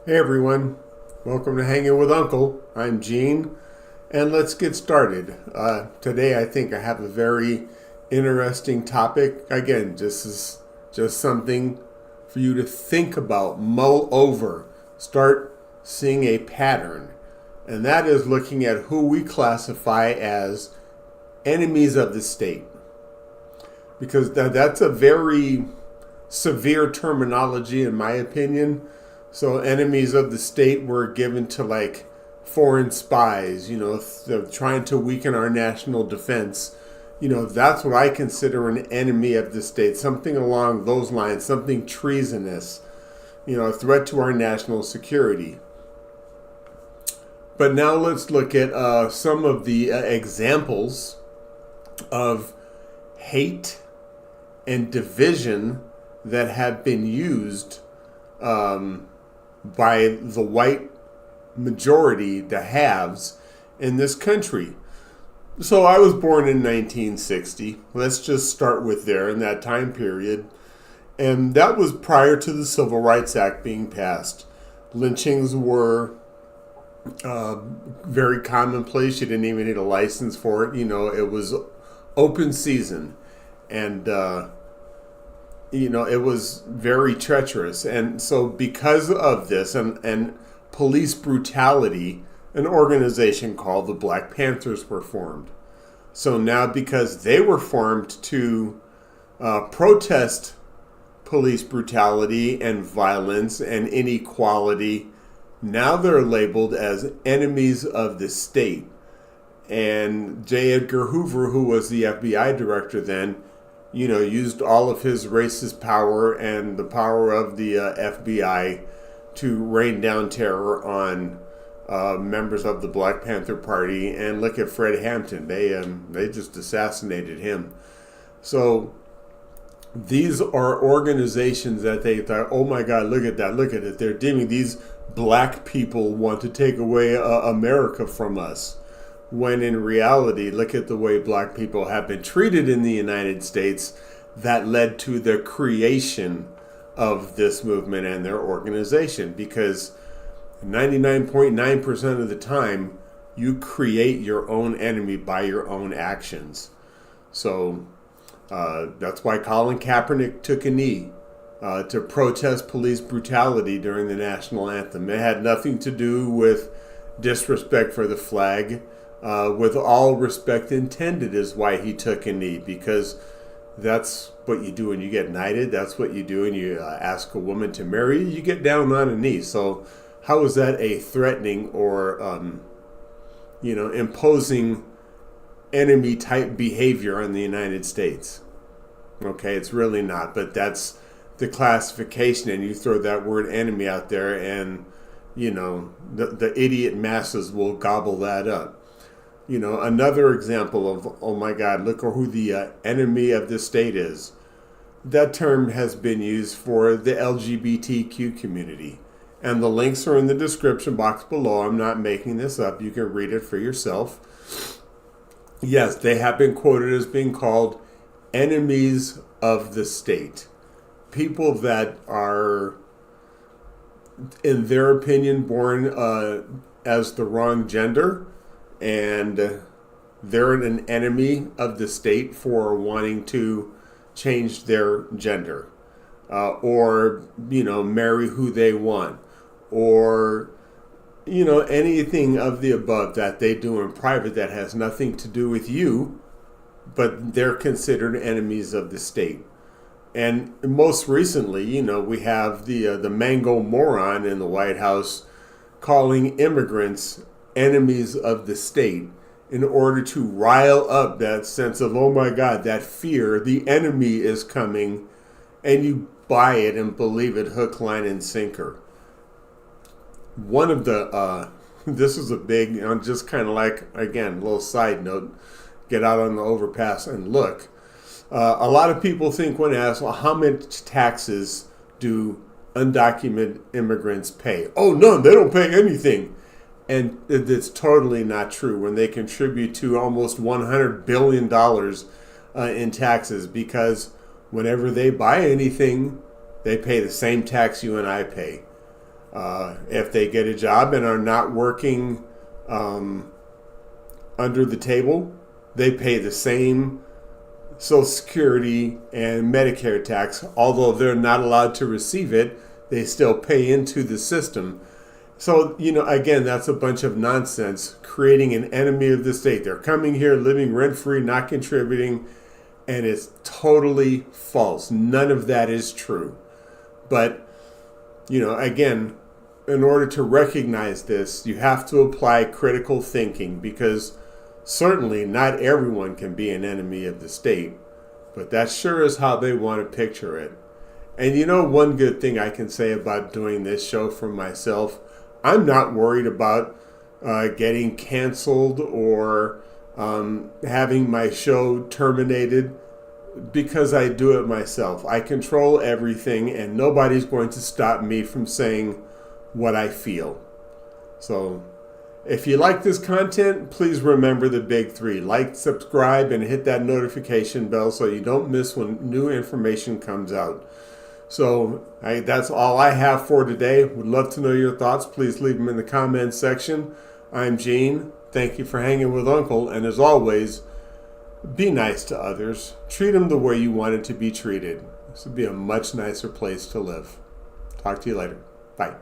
Hey everyone, welcome to Hanging with Uncle. I'm Gene, and let's get started. Today I think I have a very interesting topic. Again, this is just something for you to think about, mull over, start seeing a pattern. And that is looking at who we classify as enemies of the state. Because that's a very severe terminology in my opinion. So enemies of the state were given to like foreign spies, trying to weaken our national defense. That's what I consider an enemy of the state, something along those lines, something treasonous, a threat to our national security. But now let's look at some of the examples of hate and division that have been used by the white majority, the haves, in this country. So I was born in 1960. Let's just start with there in that time period. And that was prior to the Civil Rights Act being passed. Lynchings were very commonplace. You didn't even need a license for it. It was open season. And it was very treacherous. And so because of this and police brutality, an organization called the Black Panthers were formed. So now because they were formed to protest police brutality and violence and inequality, now they're labeled as enemies of the state. And J. Edgar Hoover, who was the FBI director then, used all of his racist power and the power of the FBI to rain down terror on members of the Black Panther Party. And look at Fred Hampton; they just assassinated him. So these are organizations that they thought, oh my God, look at it. They're deeming these black people want to take away America from us. When in reality, look at the way black people have been treated in the United States that led to the creation of this movement and their organization. Because 99.9% of the time, you create your own enemy by your own actions. So that's why Colin Kaepernick took a knee to protest police brutality during the national anthem. It had nothing to do with disrespect for the flag. With all respect intended is why he took a knee, because that's what you do when you get knighted. That's what you do when you ask a woman to marry you. You get down on a knee. So how is that a threatening or, imposing enemy type behavior on the United States? Okay, it's really not, but that's the classification, and you throw that word enemy out there and, the idiot masses will gobble that up. Another example of, oh my God, look who the enemy of the state is. That term has been used for the LGBTQ community. And the links are in the description box below. I'm not making this up. You can read it for yourself. Yes, they have been quoted as being called enemies of the state. People that are, in their opinion, born as the wrong gender, and they're an enemy of the state for wanting to change their gender, or marry who they want, or anything of the above that they do in private that has nothing to do with you, but they're considered enemies of the state. And most recently, we have the Mango moron in the White House calling immigrants enemies of the state in order to rile up that sense of, oh my God, that fear, the enemy is coming, and you buy it and believe it hook, line, and sinker. One of the, this is a big, just kind of like, again, a little side note, get out on the overpass and look. A lot of people think when asked, well, how much taxes do undocumented immigrants pay? Oh, none, they don't pay anything. And it's totally not true when they contribute to almost $100 billion in taxes, because whenever they buy anything, they pay the same tax you and I pay. If they get a job and are not working under the table, they pay the same Social Security and Medicare tax. Although they're not allowed to receive it, they still pay into the system. So, again, that's a bunch of nonsense, creating an enemy of the state. They're coming here, living rent-free, not contributing, and it's totally false. None of that is true. But, again, in order to recognize this, you have to apply critical thinking, because certainly not everyone can be an enemy of the state, but that sure is how they want to picture it. And one good thing I can say about doing this show for myself, I'm not worried about getting canceled or having my show terminated, because I do it myself. I control everything, and nobody's going to stop me from saying what I feel. So if you like this content, please remember the big three. Like, subscribe, and hit that notification bell so you don't miss when new information comes out. So that's all I have for today. Would love to know your thoughts. Please leave them in the comments section. I'm Gene. Thank you for hanging with Uncle. And as always, be nice to others. Treat them the way you wanted to be treated. This would be a much nicer place to live. Talk to you later. Bye.